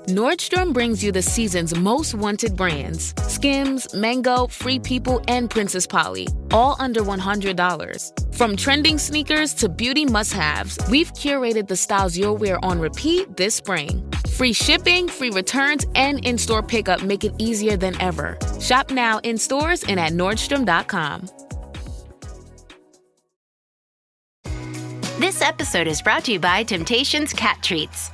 Nordstrom brings you the season's most wanted brands. Skims, Mango, Free People, and Princess Polly. All under $100. From trending sneakers to beauty must-haves, we've curated the styles you'll wear on repeat this spring. Free shipping, free returns, and in-store pickup make it easier than ever. Shop now in stores and at Nordstrom.com. This episode is brought to you by Temptations Cat Treats.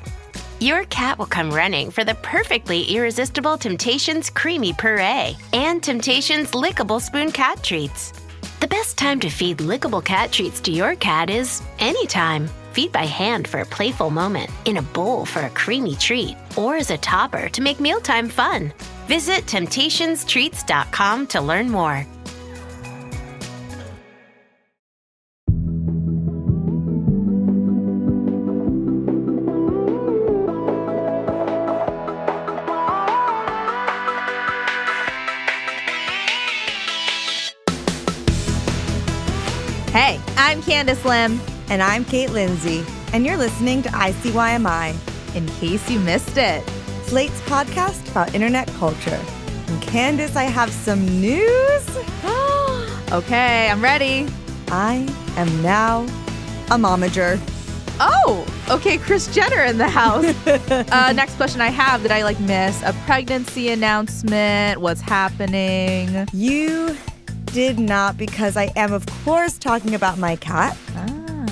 Your cat will come running for the perfectly irresistible Temptations Creamy Puree and Temptations Lickable Spoon Cat Treats. The best time to feed lickable cat treats to your cat is anytime. Feed by hand for a playful moment, in a bowl for a creamy treat, or as a topper to make mealtime fun. Visit TemptationsTreats.com to learn more. Hey, I'm Candice Lim. And I'm Kate Lindsay. And you're listening to ICYMI. In case you missed it. Slate's podcast about internet culture. And Candice, I have some news. Okay, I'm ready. I am now a momager. Oh, okay, Kris Jenner in the house. Next question I have, did I miss a pregnancy announcement? What's happening? You did not, because I am, of course, talking about my cat,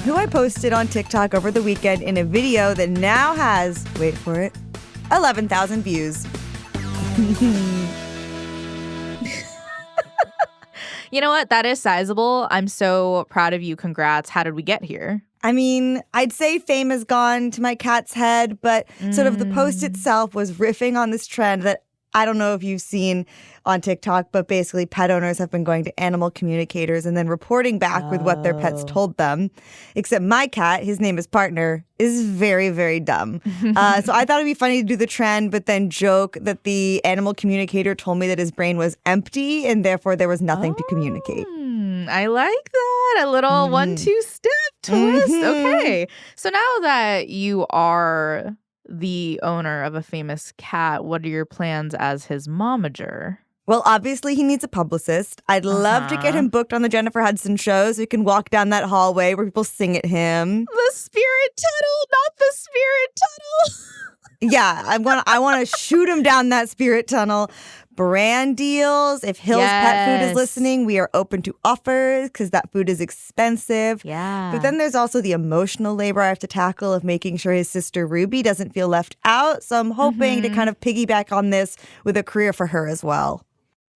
who I posted on TikTok over the weekend in a video that now has, wait for it, 11,000 views. You know what? That is sizable. I'm so proud of you. Congrats. How did we get here? I mean, I'd say fame has gone to my cat's head, but sort of the post itself was riffing on this trend that I don't know if you've seen on TikTok, but basically pet owners have been going to animal communicators and then reporting back with what their pets told them. Except my cat, his name is Partner, is very, very dumb. So I thought it'd be funny to do the trend, but then joke that the animal communicator told me that his brain was empty and therefore there was nothing to communicate. I like that. A little 1-2 step twist. Okay. So now that you are the owner of a famous cat, what are your plans as his momager? Well, obviously, he needs a publicist. I'd love to get him booked on the Jennifer Hudson show so he can walk down that hallway where people sing at him. The spirit tunnel, not the spirit tunnel. Yeah, I want to shoot him down that spirit tunnel. Brand deals. If Hill's Pet Food is listening, we are open to offers because that food is expensive. Yeah. But then there's also the emotional labor I have to tackle of making sure his sister Ruby doesn't feel left out. So I'm hoping to kind of piggyback on this with a career for her as well.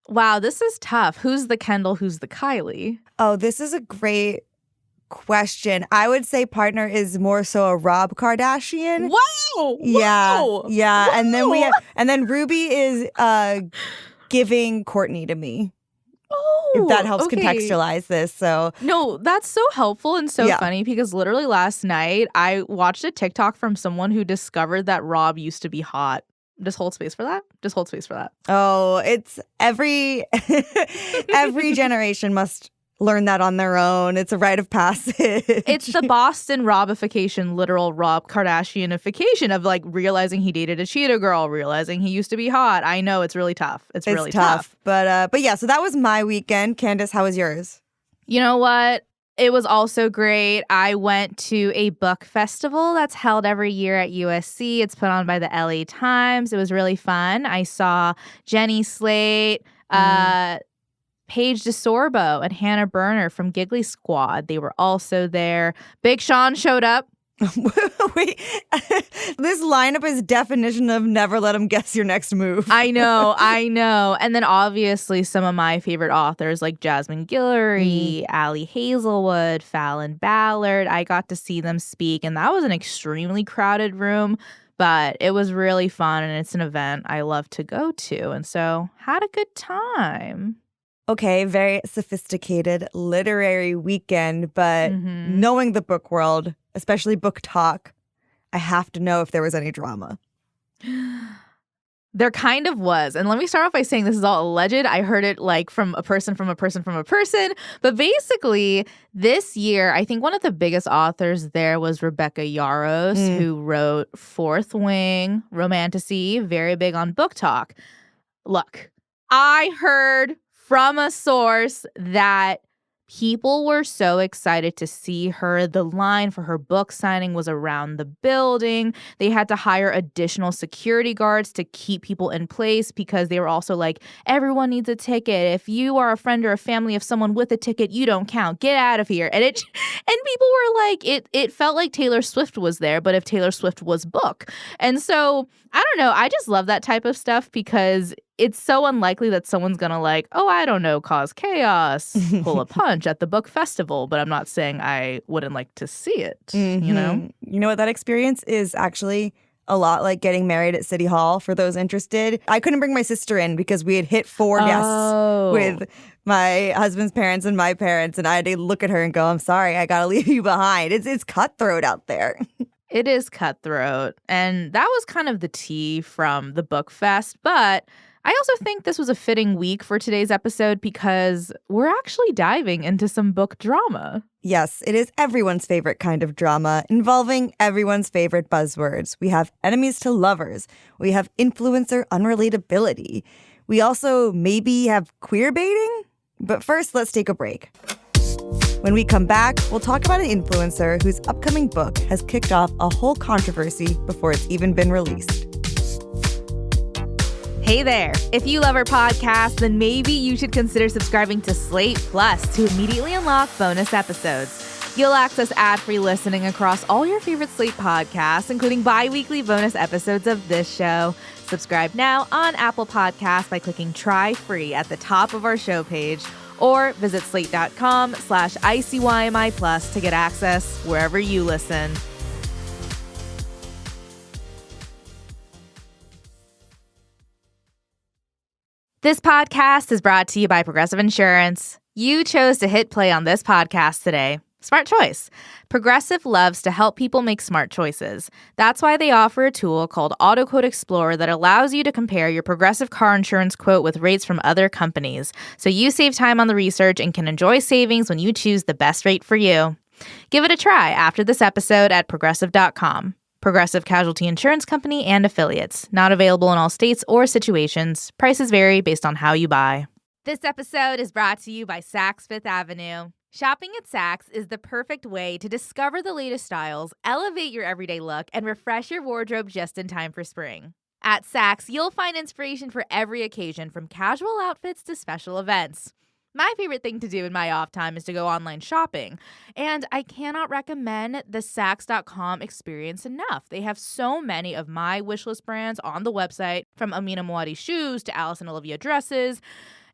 Wow, this is tough. Who's the Kendall? Who's the Kylie? Oh, this is a great question. I would say Partner is more so a Rob Kardashian. Wow! Yeah, Wow! yeah. Wow! And then Ruby is giving Courtney to me. Oh, if that helps okay. contextualize this. So no, that's so helpful and so funny because literally last night I watched a TikTok from someone who discovered that Rob used to be hot. Just hold space for that. Just hold space for that. Oh, it's every generation must learn that on their own. It's a rite of passage. It's the Boston Robification, literal Rob Kardashianification of realizing he dated a cheetah girl, realizing he used to be hot. I know it's really tough. It's really tough. But yeah, so that was my weekend. Candice, how was yours? You know what? It was also great. I went to a book festival that's held every year at USC. It's put on by the LA Times. It was really fun. I saw Jenny Slate, Paige DeSorbo, and Hannah Berner from Giggly Squad. They were also there. Big Sean showed up. Wait, this lineup is definition of never let them guess your next move. I know. And then obviously some of my favorite authors like Jasmine Guillory, Allie Hazelwood, Fallon Ballard. I got to see them speak, and that was an extremely crowded room, but it was really fun, and it's an event I love to go to, and so had a good time. Okay, very sophisticated literary weekend, but knowing the book world, especially book talk, I have to know if there was any drama. There kind of was. And let me start off by saying this is all alleged. I heard it like from a person. But basically, this year, I think one of the biggest authors there was Rebecca Yarros, who wrote Fourth Wing, Romantasy, very big on book talk. Look, I heard from a source that people were so excited to see her. The line for her book signing was around the building. They had to hire additional security guards to keep people in place because they were also like, everyone needs a ticket. If you are a friend or a family of someone with a ticket, you don't count. Get out of here. And people were like, it felt like Taylor Swift was there, but if Taylor Swift was book. And so, I don't know. I just love that type of stuff because it's so unlikely that someone's going to like, oh, I don't know, cause chaos, pull a punch at the book festival. But I'm not saying I wouldn't like to see it, you know? You know what that experience is actually a lot like getting married at City Hall for those interested. I couldn't bring my sister in because we had hit 4 guests with my husband's parents and my parents. And I had to look at her and go, I'm sorry, I got to leave you behind. It's cutthroat out there. It is cutthroat. And that was kind of the tea from the book fest. But I also think this was a fitting week for today's episode because we're actually diving into some book drama. Yes, it is everyone's favorite kind of drama involving everyone's favorite buzzwords. We have enemies to lovers. We have influencer unrelatability. We also maybe have queer baiting. But first, let's take a break. When we come back, we'll talk about an influencer whose upcoming book has kicked off a whole controversy before it's even been released. Hey there. If you love our podcast, then maybe you should consider subscribing to Slate Plus to immediately unlock bonus episodes. You'll access ad-free listening across all your favorite Slate podcasts, including bi-weekly bonus episodes of this show. Subscribe now on Apple Podcasts by clicking Try Free at the top of our show page, or visit slate.com/ICYMI Plus to get access wherever you listen. This podcast is brought to you by Progressive Insurance. You chose to hit play on this podcast today. Smart choice. Progressive loves to help people make smart choices. That's why they offer a tool called AutoQuote Explorer that allows you to compare your Progressive car insurance quote with rates from other companies. So you save time on the research and can enjoy savings when you choose the best rate for you. Give it a try after this episode at Progressive.com. Progressive Casualty Insurance Company and Affiliates. Not available in all states or situations. Prices vary based on how you buy. This episode is brought to you by Saks Fifth Avenue. Shopping at Saks is the perfect way to discover the latest styles, elevate your everyday look, and refresh your wardrobe just in time for spring. At Saks, you'll find inspiration for every occasion, from casual outfits to special events. My favorite thing to do in my off time is to go online shopping, and I cannot recommend the Saks.com experience enough. They have so many of my wishlist brands on the website, from Amina Muaddi shoes to Alice and Olivia dresses,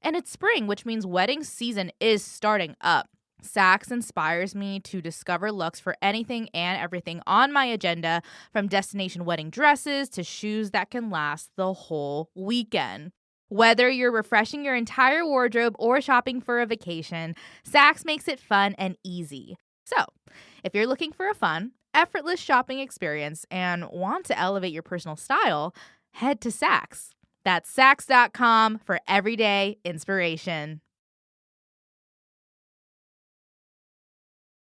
and it's spring, which means wedding season is starting up. Saks inspires me to discover looks for anything and everything on my agenda, from destination wedding dresses to shoes that can last the whole weekend. Whether you're refreshing your entire wardrobe or shopping for a vacation, Saks makes it fun and easy. So, if you're looking for a fun, effortless shopping experience and want to elevate your personal style, head to Saks. That's Saks.com for everyday inspiration.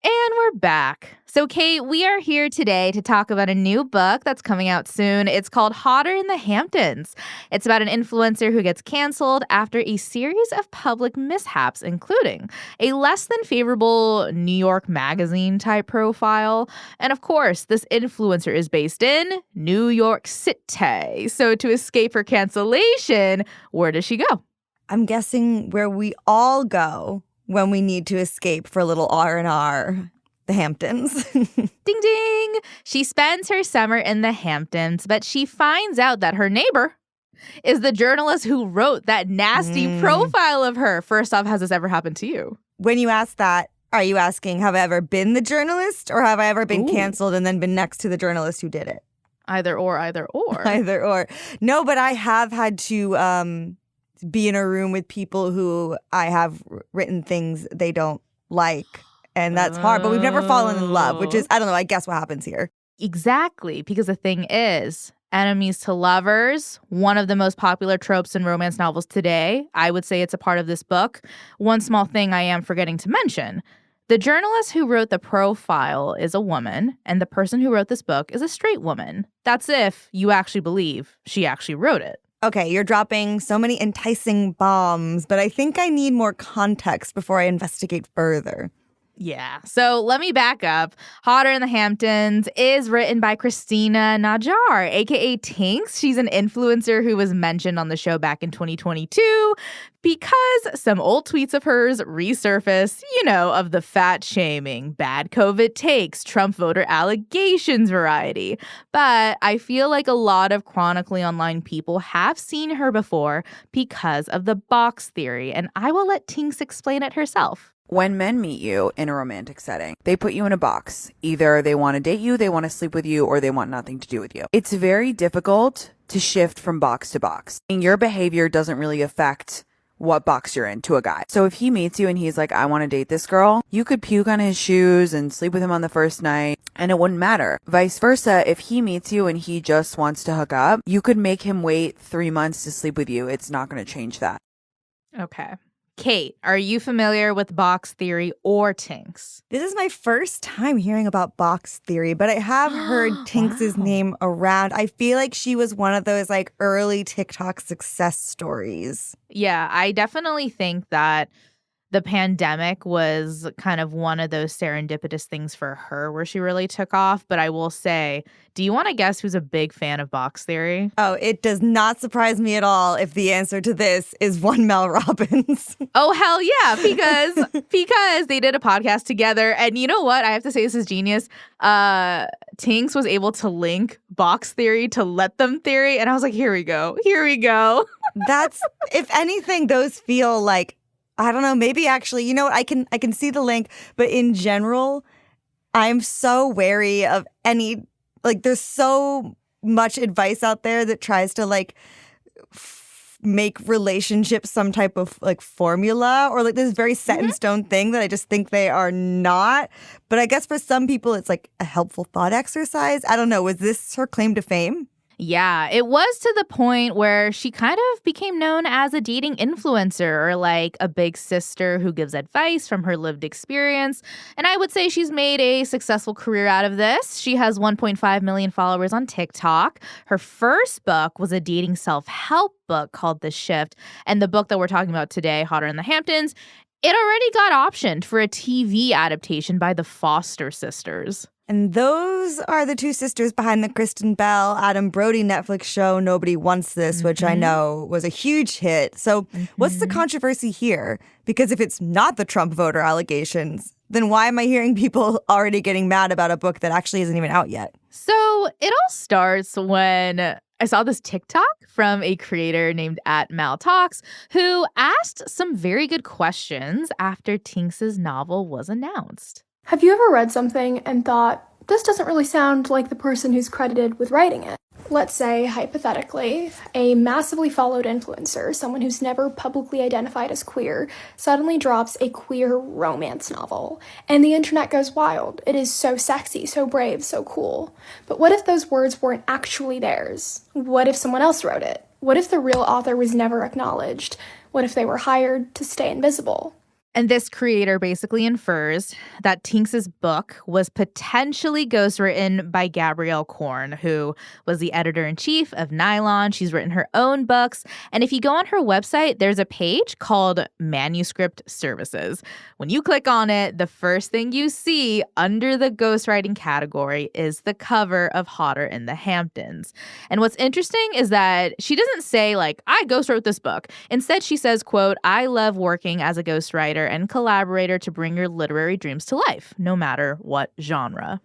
And we're back. So, Kate, we are here today to talk about a new book that's coming out soon. It's called Hotter in the Hamptons. It's about an influencer who gets canceled after a series of public mishaps, including a less than favorable New York Magazine type profile. And of course, this influencer is based in New York City. So to escape her cancellation, where does she go? I'm guessing where we all go when we need to escape for a little R&R, the Hamptons. Ding, ding. She spends her summer in the Hamptons, but she finds out that her neighbor is the journalist who wrote that nasty profile of her. First off, has this ever happened to you? When you ask that, are you asking, have I ever been the journalist, or have I ever been canceled and then been next to the journalist who did it? Either or, either or. Either or. No, but I have had to be in a room with people who I have written things they don't like. And that's hard. But we've never fallen in love, which is, I don't know, I guess what happens here. Exactly. Because the thing is, Enemies to lovers, one of the most popular tropes in romance novels today. I would say it's a part of this book. One small thing I am forgetting to mention. The journalist who wrote the profile is a woman, and the person who wrote this book is a straight woman. That's if you actually believe she actually wrote it. Okay, you're dropping so many enticing bombs, but I think I need more context before I investigate further. Yeah. So let me back up. Hotter in the Hamptons is written by Christina Najjar, a.k.a. Tinks. She's an influencer who was mentioned on the show back in 2022 because some old tweets of hers resurfaced, of the fat shaming, bad COVID takes, Trump voter allegations variety. But I feel like a lot of chronically online people have seen her before because of the box theory, and I will let Tinks explain it herself. When men meet you in a romantic setting, they put you in a box. Either they want to date you, they want to sleep with you, or they want nothing to do with you. It's very difficult to shift from box to box. And your behavior doesn't really affect what box you're in to a guy. So if he meets you and he's like, I want to date this girl, you could puke on his shoes and sleep with him on the first night, and it wouldn't matter. Vice versa, if he meets you and he just wants to hook up, you could make him wait 3 months to sleep with you. It's not going to change that. Okay. Kate, are you familiar with box theory or Tinks? This is my first time hearing about box theory, but I have heard Tinks's name around. I feel like she was one of those early TikTok success stories. Yeah, I definitely think that the pandemic was kind of one of those serendipitous things for her where she really took off. But I will say, do you want to guess who's a big fan of box theory? Oh, it does not surprise me at all if the answer to this is one Mel Robbins. Oh, hell yeah, because they did a podcast together. And you know what? I have to say this is genius. Tinks was able to link box theory to let them theory. And I was like, here we go. That's, if anything, those feel like, I don't know, maybe actually, you know what, I can see the link, but in general, I'm so wary of any, there's so much advice out there that tries to make relationships some type of formula or this very set in stone thing that I just think they are not. But I guess for some people, it's a helpful thought exercise. I don't know. Was this her claim to fame? Yeah, it was to the point where she kind of became known as a dating influencer or a big sister who gives advice from her lived experience. And I would say she's made a successful career out of this. She has 1.5 million followers on TikTok. Her first book was a dating self-help book called The Shift. And the book that we're talking about today, Hotter in the Hamptons, it already got optioned for a TV adaptation by the Foster sisters. And those are the two sisters behind the Kristen Bell, Adam Brody Netflix show Nobody Wants This, which I know was a huge hit. So what's the controversy here? Because if it's not the Trump voter allegations, then why am I hearing people already getting mad about a book that actually isn't even out yet? So it all starts when I saw this TikTok from a creator named @MalTalks who asked some very good questions after Tinks's novel was announced. Have you ever read something and thought, this doesn't really sound like the person who's credited with writing it? Let's say, hypothetically, a massively followed influencer, someone who's never publicly identified as queer, suddenly drops a queer romance novel. And the internet goes wild. It is so sexy, so brave, so cool. But what if those words weren't actually theirs? What if someone else wrote it? What if the real author was never acknowledged? What if they were hired to stay invisible? And this creator basically infers that Tinks's book was potentially ghostwritten by Gabrielle Korn, who was the editor-in-chief of Nylon. She's written her own books. And if you go on her website, there's a page called Manuscript Services. When you click on it, the first thing you see under the ghostwriting category is the cover of Hotter in the Hamptons. And what's interesting is that she doesn't say, I ghostwrote this book. Instead, she says, quote, I love working as a ghostwriter and collaborator to bring your literary dreams to life, no matter what genre.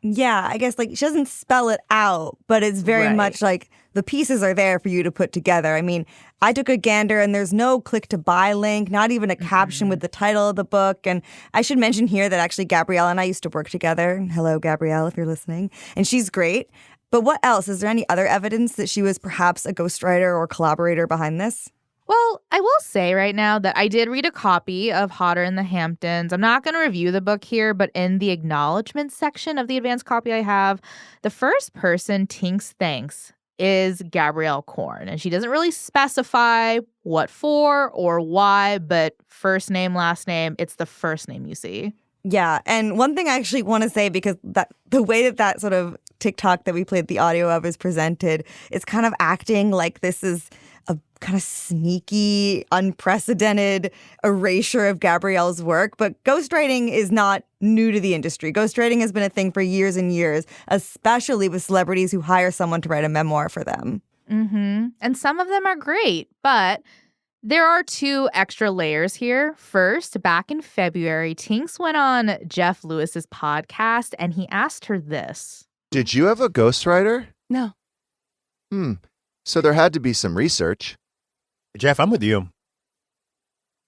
Yeah, I guess she doesn't spell it out, but it's very much the pieces are there for you to put together. I mean, I took a gander and there's no click to buy link, not even a caption with the title of the book. And I should mention here that actually Gabrielle and I used to work together. Hello, Gabrielle, if you're listening. And she's great. But what else? Is there any other evidence that she was perhaps a ghostwriter or collaborator behind this? Well, I will say right now that I did read a copy of Hotter in the Hamptons. I'm not going to review the book here, but in the acknowledgments section of the advanced copy I have, the first person Tinks thanks is Gabrielle Korn. And she doesn't really specify what for or why, but first name, last name, it's the first name you see. Yeah, and one thing I actually want to say, because the way that sort of TikTok that we played the audio of is presented, it's kind of acting like this is a kind of sneaky, unprecedented erasure of Gabrielle's work. But ghostwriting is not new to the industry. Ghostwriting has been a thing for years and years, especially with celebrities who hire someone to write a memoir for them. Mm-hmm. And some of them are great, but there are two extra layers here. First, back in February, Tinks went on Jeff Lewis's podcast and he asked her this. Did you have a ghostwriter? No. So there had to be some research. Jeff, I'm with you.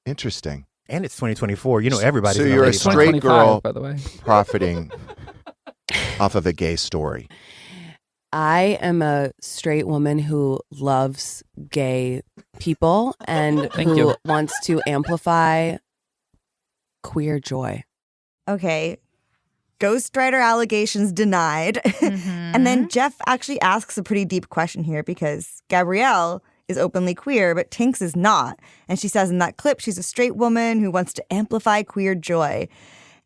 Interesting. And it's 2024. You know, everybody's So gonna you're a lady find straight it. girl by the way. profiting off of a gay story. I am a straight woman who loves gay people and who wants to amplify queer joy. Okay. Ghostwriter allegations denied. And then Jeff actually asks a pretty deep question here, because Gabrielle is openly queer, but Tinks is not. And she says in that clip, she's a straight woman who wants to amplify queer joy.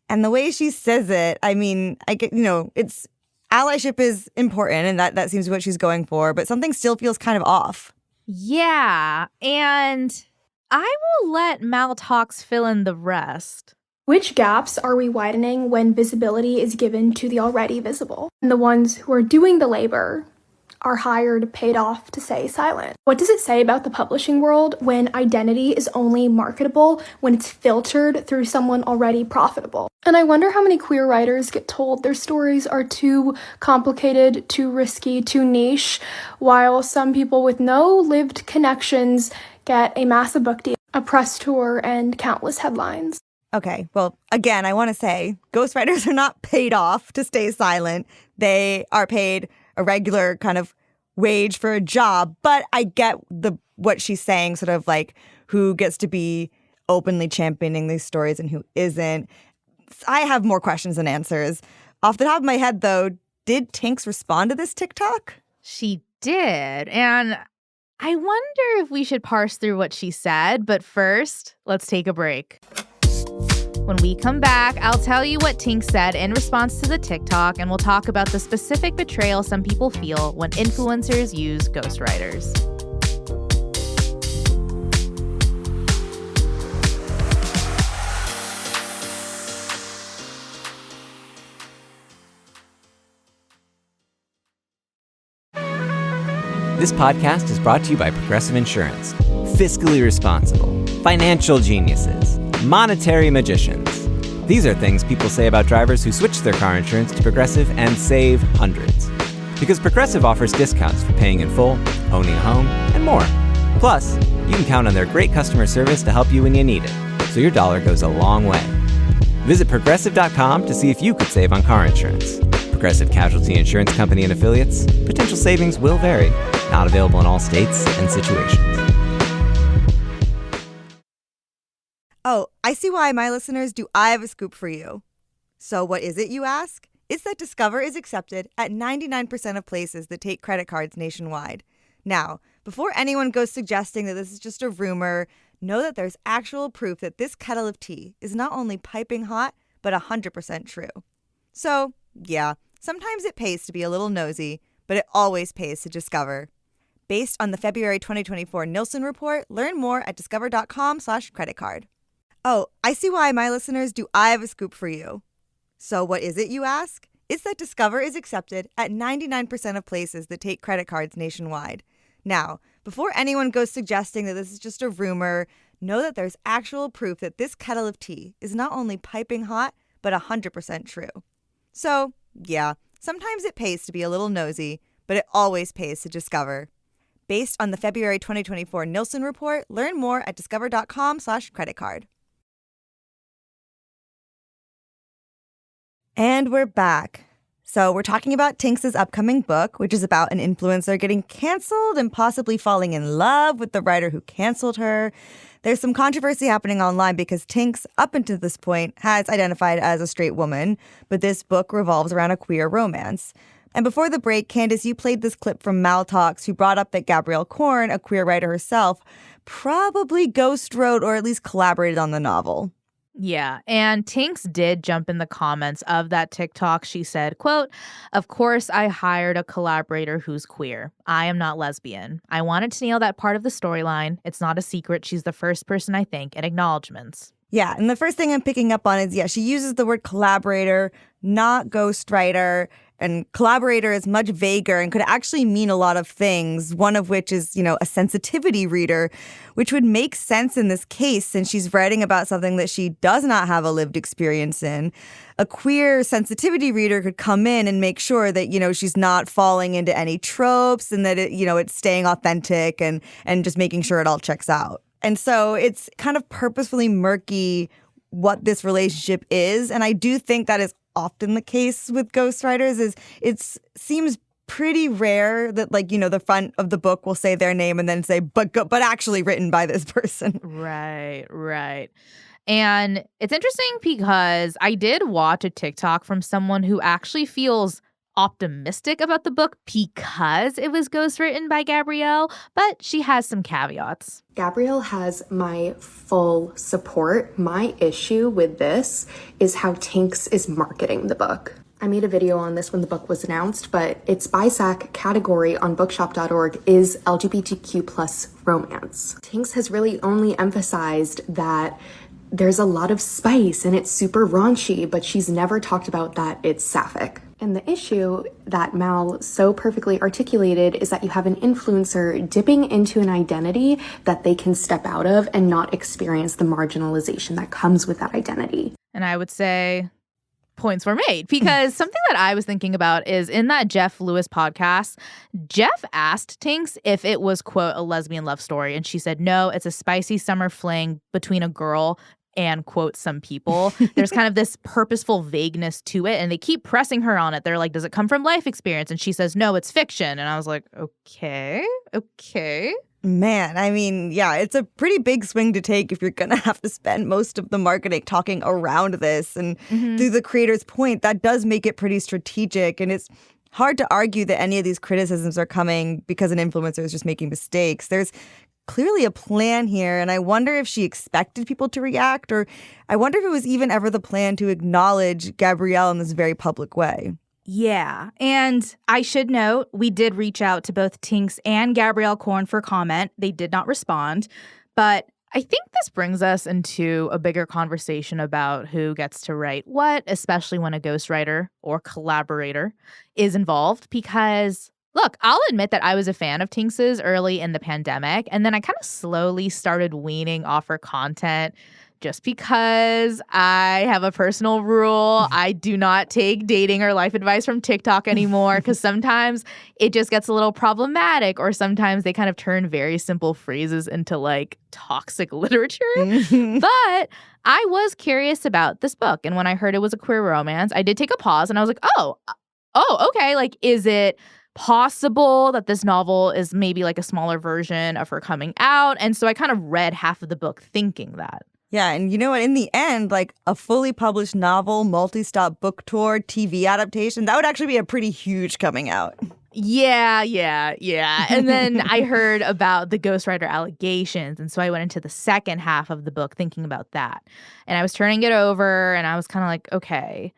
And the way she says it, I mean, I get, it's allyship is important, and that seems what she's going for, but something still feels kind of off. Yeah, and I will let Mal Talks fill in the rest. Which gaps are we widening when visibility is given to the already visible? And the ones who are doing the labor are hired, paid off to stay silent. What does it say about the publishing world when identity is only marketable when it's filtered through someone already profitable? And I wonder how many queer writers get told their stories are too complicated, too risky, too niche, while some people with no lived connections get a massive book deal, a press tour, and countless headlines. Okay, well, again, I want to say ghostwriters are not paid off to stay silent. They are paid a regular kind of wage for a job. But I get what she's saying, sort of like who gets to be openly championing these stories and who isn't. I have more questions than answers. Off the top of my head, though, did Tinks respond to this TikTok? She did. And I wonder if we should parse through what she said. But first, let's take a break. When we come back, I'll tell you what Tinks said in response to the TikTok, and we'll talk about the specific betrayal some people feel when influencers use ghostwriters. This podcast is brought to you by Progressive Insurance. Fiscally responsible, financial geniuses, monetary magicians. These are things people say about drivers who switch their car insurance to Progressive and save hundreds. Because Progressive offers discounts for paying in full, owning a home, and more. Plus, you can count on their great customer service to help you when you need it, so your dollar goes a long way. Visit Progressive.com to see if you could save on car insurance. Progressive Casualty Insurance Company and Affiliates. Potential savings will vary. Not available in all states and situations. Oh, ICYMI listeners, do I have a scoop for you? So what is it, you ask? It's that Discover is accepted at 99% of places that take credit cards nationwide. Now, before anyone goes suggesting that this is just a rumor, know that there's actual proof that this kettle of tea is not only piping hot, but 100% true. So, yeah, sometimes it pays to be a little nosy, but it always pays to discover. Based on the February 2024 Nielsen report, learn more at discover.com/creditcard. Oh, ICYMI listeners, do I have a scoop for you? So what is it, you ask? It's that Discover is accepted at 99% of places that take credit cards nationwide. Now, before anyone goes suggesting that this is just a rumor, know that there's actual proof that this kettle of tea is not only piping hot, but 100% true. So, yeah, sometimes it pays to be a little nosy, but it always pays to discover. Based on the February 2024 Nielsen report, learn more at discover.com/creditcard. And we're back. So we're talking about Tinx's upcoming book, which is about an influencer getting canceled and possibly falling in love with the writer who canceled her. There's some controversy happening online because Tinx, up until this point, has identified as a straight woman, but this book revolves around a queer romance. And before the break, Candice, you played this clip from Mal Talks, who brought up that Gabrielle Korn, a queer writer herself, probably ghost wrote or at least collaborated on the novel. Yeah, and Tinx did jump in the comments of that TikTok. She said, quote, "Of course I hired a collaborator who's queer. I am not lesbian. I wanted to nail that part of the storyline. It's not a secret. She's the first person I thank in acknowledgements." Yeah, and the first thing I'm picking up on is, she uses the word collaborator, not ghostwriter. And collaborator is much vaguer and could actually mean a lot of things, one of which is, a sensitivity reader, which would make sense in this case since she's writing about something that she does not have a lived experience in. A queer sensitivity reader could come in and make sure that, she's not falling into any tropes and that, it's staying authentic and just making sure it all checks out. And so it's kind of purposefully murky what this relationship is. And I do think that is often the case with ghostwriters. Is it seems pretty rare that the front of the book will say their name and then say but actually written by this person. Right. And it's interesting because I did watch a TikTok from someone who actually feels optimistic about the book because it was ghostwritten by Gabrielle, but she has some caveats. Gabrielle has my full support. My issue with this is how Tinx is marketing the book. I made a video on this when the book was announced, but its BISAC category on bookshop.org is LGBTQ plus romance. Tinx has really only emphasized that there's a lot of spice and it's super raunchy, but she's never talked about that it's sapphic. And the issue that Mal so perfectly articulated is that you have an influencer dipping into an identity that they can step out of and not experience the marginalization that comes with that identity. And I would say points were made because something that I was thinking about is in that Jeff Lewis podcast, Jeff asked Tinx if it was, quote, a lesbian love story. And she said, no, it's a spicy summer fling between a girl and, quote, some people. There's kind of this purposeful vagueness to it, and they keep pressing her on it. They're like, does it come from life experience? And she says, no, it's fiction. And I was like, okay. Man, I mean, it's a pretty big swing to take if you're going to have to spend most of the marketing talking around this. And through the creator's point, that does make it pretty strategic. And it's hard to argue that any of these criticisms are coming because an influencer is just making mistakes. There's clearly a plan here, and I wonder if she expected people to react, or I wonder if it was even ever the plan to acknowledge Gabrielle in this very public way. Yeah, and I should note, we did reach out to both Tinx and Gabrielle Korn for comment. They did not respond, but I think this brings us into a bigger conversation about who gets to write what, especially when a ghostwriter or collaborator is involved, because look, I'll admit that I was a fan of Tinx's early in the pandemic, and then I kind of slowly started weaning off her content just because I have a personal rule. I do not take dating or life advice from TikTok anymore because sometimes it just gets a little problematic, or sometimes they kind of turn very simple phrases into toxic literature. But I was curious about this book, and when I heard it was a queer romance, I did take a pause and I was like, oh, okay. Is it possible that this novel is maybe a smaller version of her coming out? And so I kind of read half of the book thinking that. Yeah, and you know what? In the end, a fully published novel, multi-stop book tour, TV adaptation, that would actually be a pretty huge coming out. Yeah. And then I heard about the ghostwriter allegations, and so I went into the second half of the book thinking about that. And I was turning it over, and I was kind of like, okay,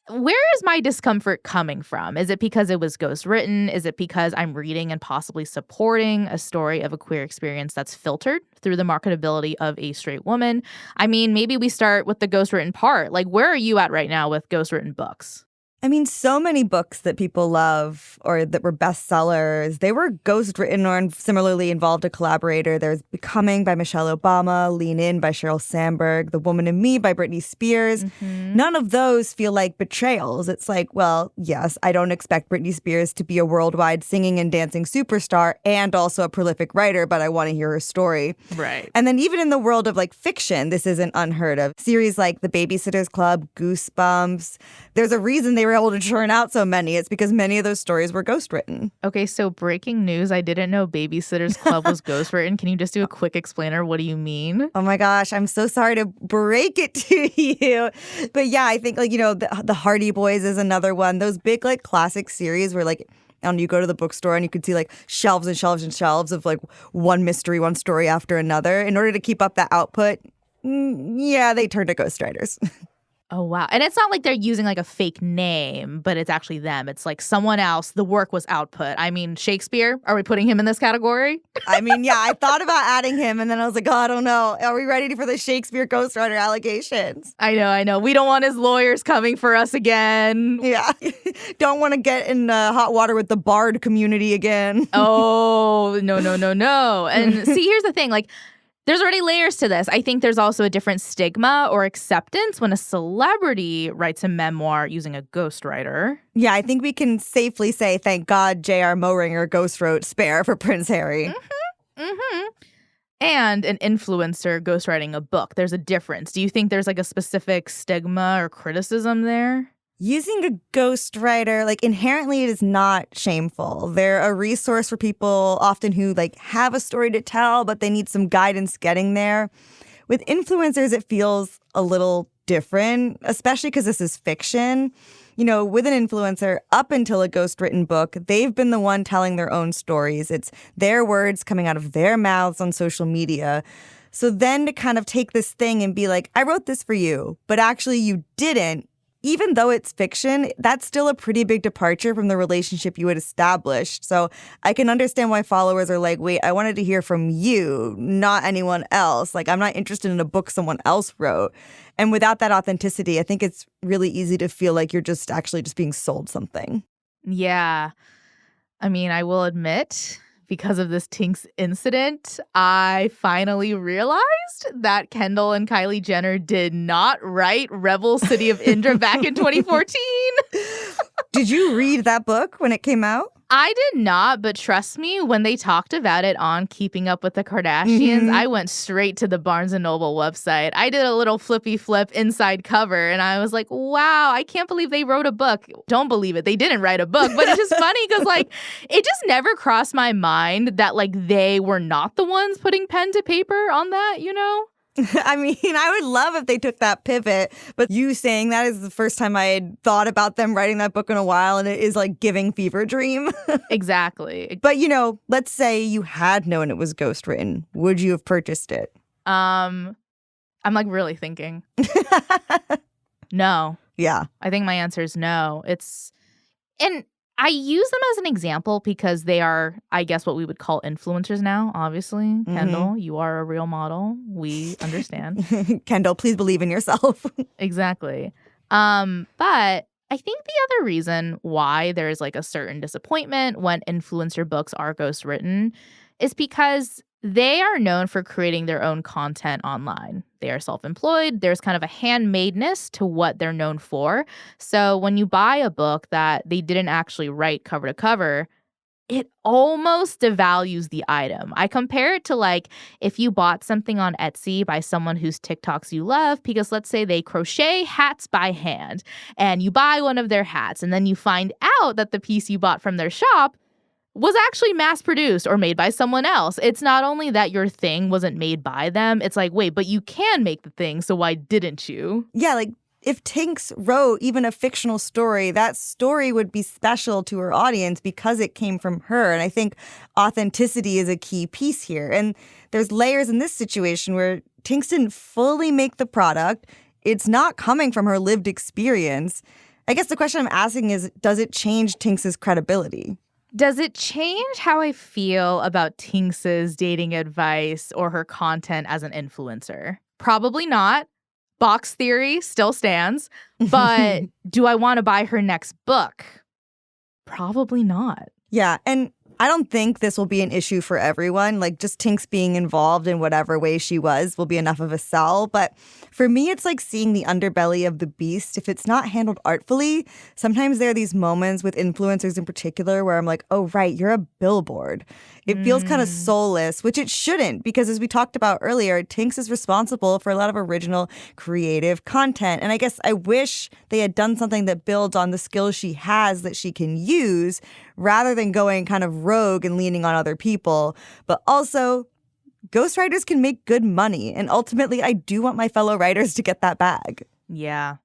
where is my discomfort coming from? Is it because it was ghostwritten? Is it because I'm reading and possibly supporting a story of a queer experience that's filtered through the marketability of a straight woman? I mean, maybe we start with the ghostwritten part. Where are you at right now with ghostwritten books? I mean, so many books that people love or that were bestsellers, they were ghostwritten or similarly involved a collaborator. There's Becoming by Michelle Obama, Lean In by Sheryl Sandberg, The Woman in Me by Britney Spears. None of those feel like betrayals. It's well, yes, I don't expect Britney Spears to be a worldwide singing and dancing superstar and also a prolific writer, but I want to hear her story. Right. And then even in the world of fiction, this isn't unheard of. Series like The Babysitter's Club, Goosebumps, there's a reason they were were able to churn out so many, it's because many of those stories were ghostwritten. Okay, so breaking news. I didn't know Babysitter's Club was ghostwritten. Can you just do a quick explainer? What do you mean? Oh my gosh, I'm so sorry to break it to you. But yeah, I think the Hardy Boys is another one. Those big classic series where you go to the bookstore and you could see shelves and shelves and shelves of one mystery, one story after another. In order to keep up that output, they turned to ghostwriters. Oh, wow. And it's not like they're using a fake name, but it's actually them. It's someone else. The work was output. I mean, Shakespeare, are we putting him in this category? I mean, yeah, I thought about adding him and then I was like, oh, I don't know. Are we ready for the Shakespeare ghostwriter allegations? I know. We don't want his lawyers coming for us again. Yeah. Don't want to get in hot water with the Bard community again. Oh, no. And see, here's the thing. There's already layers to this. I think there's also a different stigma or acceptance when a celebrity writes a memoir using a ghostwriter. Yeah, I think we can safely say, thank God J.R. Moehringer ghostwrote Spare for Prince Harry. Mm-hmm. And an influencer ghostwriting a book. There's a difference. Do you think there's a specific stigma or criticism there? Using a ghostwriter, inherently it is not shameful. They're a resource for people often who have a story to tell, but they need some guidance getting there. With influencers, it feels a little different, especially because this is fiction. With an influencer, up until a ghostwritten book, they've been the one telling their own stories. It's their words coming out of their mouths on social media. So then to kind of take this thing and be like, I wrote this for you, but actually you didn't. Even though it's fiction, that's still a pretty big departure from the relationship you had established. So I can understand why followers are like, wait, I wanted to hear from you, not anyone else. I'm not interested in a book someone else wrote. And without that authenticity, I think it's really easy to feel like you're just actually just being sold something. Yeah. I mean, I will admit, because of this Tinks incident, I finally realized that Kendall and Kylie Jenner did not write Rebel City of Indra back in 2014. Did you read that book when it came out? I did not, but trust me, when they talked about it on Keeping Up with the Kardashians, I went straight to the Barnes & Noble website. I did a little flippy flip inside cover, and I was like, wow, I can't believe they wrote a book. Don't believe it. They didn't write a book, but it's just funny because, it just never crossed my mind that, they were not the ones putting pen to paper on that, I mean, I would love if they took that pivot, but you saying that is the first time I had thought about them writing that book in a while, and it is giving fever dream. Exactly. But, let's say you had known it was ghostwritten. Would you have purchased it? I'm really thinking. No. Yeah. I think my answer is no. And I use them as an example because they are, I guess, what we would call influencers now, obviously. Mm-hmm. Kendall, you are a real model. We understand. Kendall, please believe in yourself. Exactly. But I think the other reason why there's a certain disappointment when influencer books are ghostwritten is because they are known for creating their own content online. They are self-employed. There's kind of a handmadeness to what they're known for. So when you buy a book that they didn't actually write cover to cover, it almost devalues the item. I compare it to if you bought something on Etsy by someone whose TikToks you love, because let's say they crochet hats by hand and you buy one of their hats and then you find out that the piece you bought from their shop was actually mass-produced or made by someone else. It's not only that your thing wasn't made by them, it's wait, but you can make the thing, so why didn't you? Yeah, if Tinks wrote even a fictional story, that story would be special to her audience because it came from her. And I think authenticity is a key piece here. And there's layers in this situation where Tinks didn't fully make the product. It's not coming from her lived experience. I guess the question I'm asking is, does it change Tinks's credibility? Does it change how I feel about Tinks's dating advice or her content as an influencer? Probably not. Box theory still stands. But do I want to buy her next book? Probably not. Yeah. And I don't think this will be an issue for everyone. Like, just Tinks being involved in whatever way she was will be enough of a sell. But for me, it's like seeing the underbelly of the beast. If it's not handled artfully, sometimes there are these moments with influencers in particular where I'm like, oh, right, you're a billboard. It feels kind of soulless, which it shouldn't, because as we talked about earlier, Tinks is responsible for a lot of original creative content. And I guess I wish they had done something that builds on the skills she has that she can use rather than going kind of rogue and leaning on other people. But also, ghostwriters can make good money. And ultimately, I do want my fellow writers to get that bag. Yeah.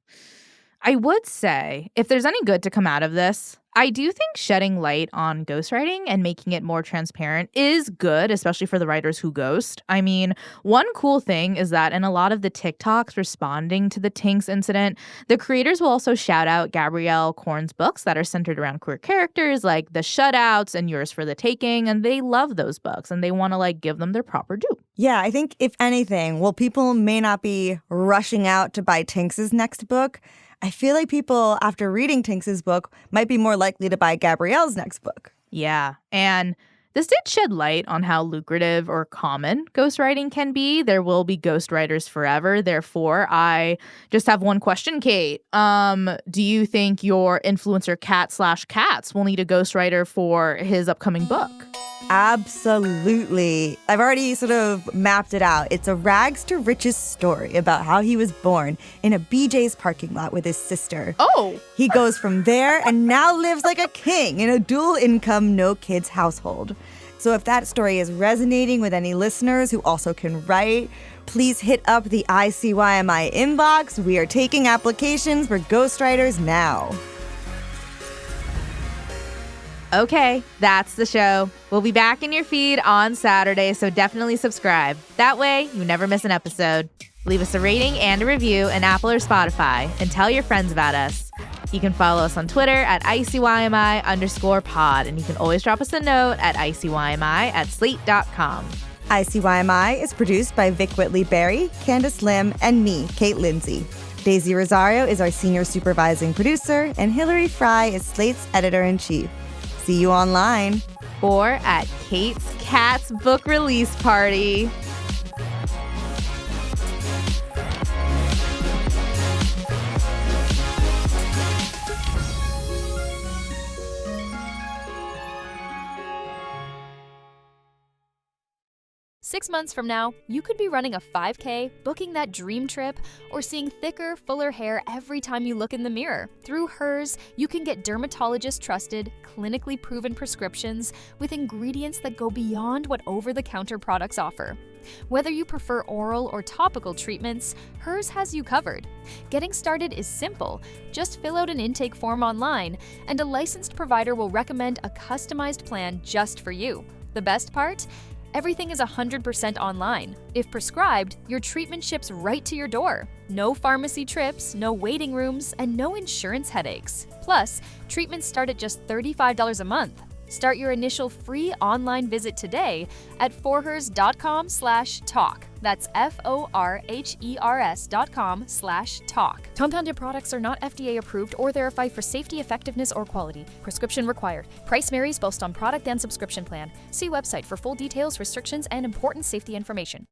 I would say if there's any good to come out of this, I do think shedding light on ghostwriting and making it more transparent is good, especially for the writers who ghost. I mean, one cool thing is that in a lot of the TikToks responding to the Tinks incident, the creators will also shout out Gabrielle Korn's books that are centered around queer characters like The Shutouts and Yours for the Taking, and they love those books and they want to give them their proper due. Yeah, I think if anything, while people may not be rushing out to buy Tinks's next book, I feel like people, after reading Tinks's book, might be more likely to buy Gabrielle's next book. Yeah, and this did shed light on how lucrative or common ghostwriting can be. There will be ghostwriters forever. Therefore, I just have one question, Kate. Do you think your influencer Cat/Cats will need a ghostwriter for his upcoming book? Absolutely. I've already sort of mapped it out. It's a rags to riches story about how he was born in a BJ's parking lot with his sister. Oh! He goes from there and now lives like a king in a dual income, no kids household. So if that story is resonating with any listeners who also can write, please hit up the ICYMI inbox. We are taking applications for ghostwriters now. Okay, that's the show. We'll be back in your feed on Saturday, so definitely subscribe. That way, you never miss an episode. Leave us a rating and a review in Apple or Spotify, and tell your friends about us. You can follow us on Twitter at ICYMI_pod, and you can always drop us a note at ICYMI@slate.com. ICYMI is produced by Vic Whitley-Berry, Candice Lim, and me, Kate Lindsay. Daisy Rosario is our senior supervising producer, and Hillary Fry is Slate's editor-in-chief. See you online. Or at Kate's Cats book release party. Six months from now, you could be running a 5K, booking that dream trip, or seeing thicker, fuller hair every time you look in the mirror. Through Hers, you can get dermatologist-trusted, clinically proven prescriptions with ingredients that go beyond what over-the-counter products offer. Whether you prefer oral or topical treatments, Hers has you covered. Getting started is simple. Just fill out an intake form online, and a licensed provider will recommend a customized plan just for you. The best part? Everything is 100% online. If prescribed, your treatment ships right to your door. No pharmacy trips, no waiting rooms, and no insurance headaches. Plus, treatments start at just $35 a month. Start your initial free online visit today at forhers.com/talk. That's forhers.com/talk. Compounded products are not FDA approved or verified for safety, effectiveness, or quality. Prescription required. Price varies based on product and subscription plan. See website for full details, restrictions, and important safety information.